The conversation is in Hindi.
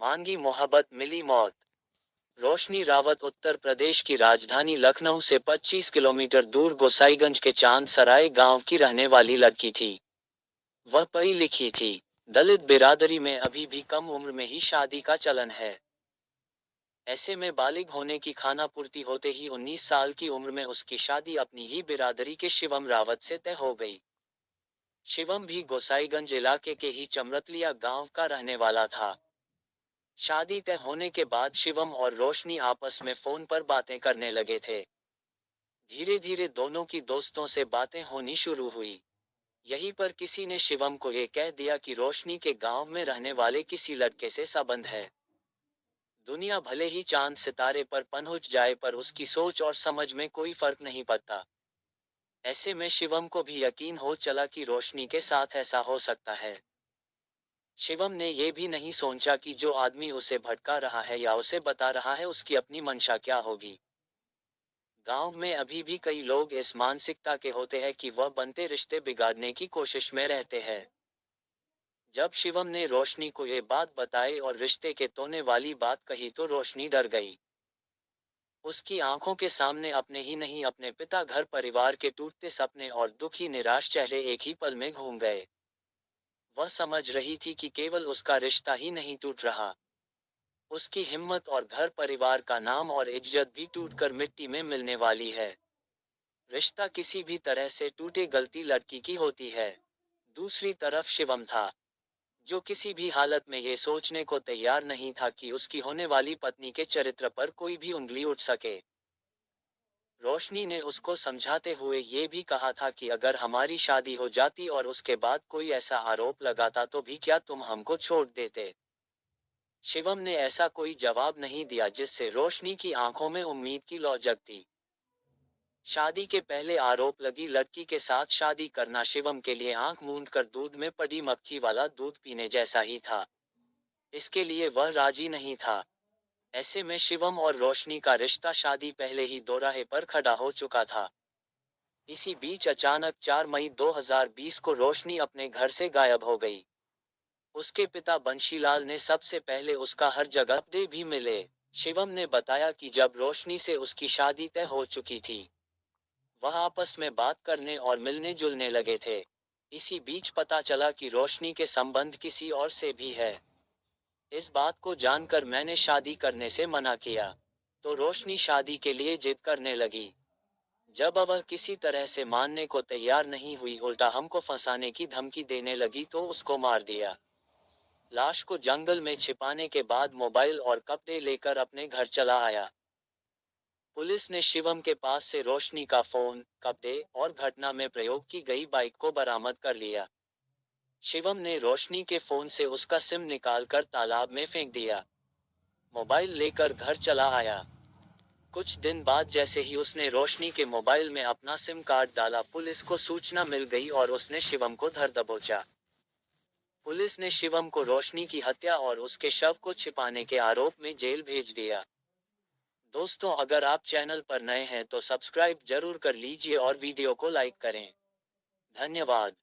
मांगी मोहब्बत मिली मौत। रोशनी रावत उत्तर प्रदेश की राजधानी लखनऊ से 25 किलोमीटर दूर गोसाईगंज के चांद सराय गांव की रहने वाली लड़की थी। वह पढ़ी लिखी थी। दलित बिरादरी में अभी भी कम उम्र में ही शादी का चलन है। ऐसे में बालिग होने की खानापूर्ति होते ही 19 साल की उम्र में उसकी शादी अपनी ही बिरादरी के शिवम रावत से तय हो गई। शिवम भी गोसाईगंज इलाके के ही चमरतलिया गांव का रहने वाला था। शादी तय होने के बाद शिवम और रोशनी आपस में फोन पर बातें करने लगे थे। धीरे धीरे दोनों की दोस्तों से बातें होनी शुरू हुई। यहीं पर किसी ने शिवम को ये कह दिया कि रोशनी के गांव में रहने वाले किसी लड़के से संबंध है। दुनिया भले ही चांद सितारे पर पहुंच जाए पर उसकी सोच और समझ में कोई फर्क नहीं पड़ता। ऐसे में शिवम को भी यकीन हो चला कि रोशनी के साथ ऐसा हो सकता है। शिवम ने यह भी नहीं सोचा कि जो आदमी उसे भटका रहा है या उसे बता रहा है उसकी अपनी मंशा क्या होगी। गांव में अभी भी कई लोग इस मानसिकता के होते हैं कि वह बनते रिश्ते बिगाड़ने की कोशिश में रहते हैं। जब शिवम ने रोशनी को ये बात बताई और रिश्ते के तोड़ने वाली बात कही तो रोशनी डर गई। उसकी आंखों के सामने अपने ही नहीं अपने पिता घर परिवार के टूटते सपने और दुखी निराश चेहरे एक ही पल में घूम गए। वह समझ रही थी कि केवल उसका रिश्ता ही नहीं टूट रहा, उसकी हिम्मत और घर परिवार का नाम और इज्जत भी टूटकर मिट्टी में मिलने वाली है। रिश्ता किसी भी तरह से टूटे गलती लड़की की होती है। दूसरी तरफ शिवम था, जो किसी भी हालत में ये सोचने को तैयार नहीं था कि उसकी होने वाली पत्नी के चरित्र पर कोई भी उंगली उठ सके। रोशनी ने उसको समझाते हुए ये भी कहा था कि अगर हमारी शादी हो जाती और उसके बाद कोई ऐसा आरोप लगाता तो भी क्या तुम हमको छोड़ देते। शिवम ने ऐसा कोई जवाब नहीं दिया जिससे रोशनी की आंखों में उम्मीद की लौ जगती। शादी के पहले आरोप लगी लड़की के साथ शादी करना शिवम के लिए आंख मूंद कर दूध में पड़ी मक्खी वाला दूध पीने जैसा ही था। इसके लिए वह राजी नहीं था। ऐसे में शिवम और रोशनी का रिश्ता शादी पहले ही दोराहे पर खड़ा हो चुका था। इसी बीच अचानक 4 मई 2020 को रोशनी अपने घर से गायब हो गई। उसके पिता बंशीलाल ने सबसे पहले उसका हर जगह अपडेट भी मिले। शिवम ने बताया कि जब रोशनी से उसकी शादी तय हो चुकी थी, वह आपस में बात करने और मिलने जुलने लगे थे। इसी बीच पता चला कि रोशनी के संबंध किसी और से भी है। इस बात को जानकर मैंने शादी करने से मना किया, तो रोशनी शादी के लिए जिद करने लगी। जब वह किसी तरह से मानने को तैयार नहीं हुई, उल्टा हमको फंसाने की धमकी देने लगी, तो उसको मार दिया। लाश को जंगल में छिपाने के बाद मोबाइल और कपड़े लेकर अपने घर चला आया। पुलिस ने शिवम के पास से रोशनी का फोन, कपड़े और घटना में प्रयोग की गई बाइक को बरामद कर लिया। शिवम ने रोशनी के फोन से उसका सिम निकालकर तालाब में फेंक दिया। मोबाइल लेकर घर चला आया। कुछ दिन बाद जैसे ही उसने रोशनी के मोबाइल में अपना सिम कार्ड डाला, पुलिस को सूचना मिल गई और उसने शिवम को धर दबोचा। पुलिस ने शिवम को रोशनी की हत्या और उसके शव को छिपाने के आरोप में जेल भेज दिया। दोस्तों, अगर आप चैनल पर नए हैं तो सब्सक्राइब जरूर कर लीजिए और वीडियो को लाइक करें। धन्यवाद।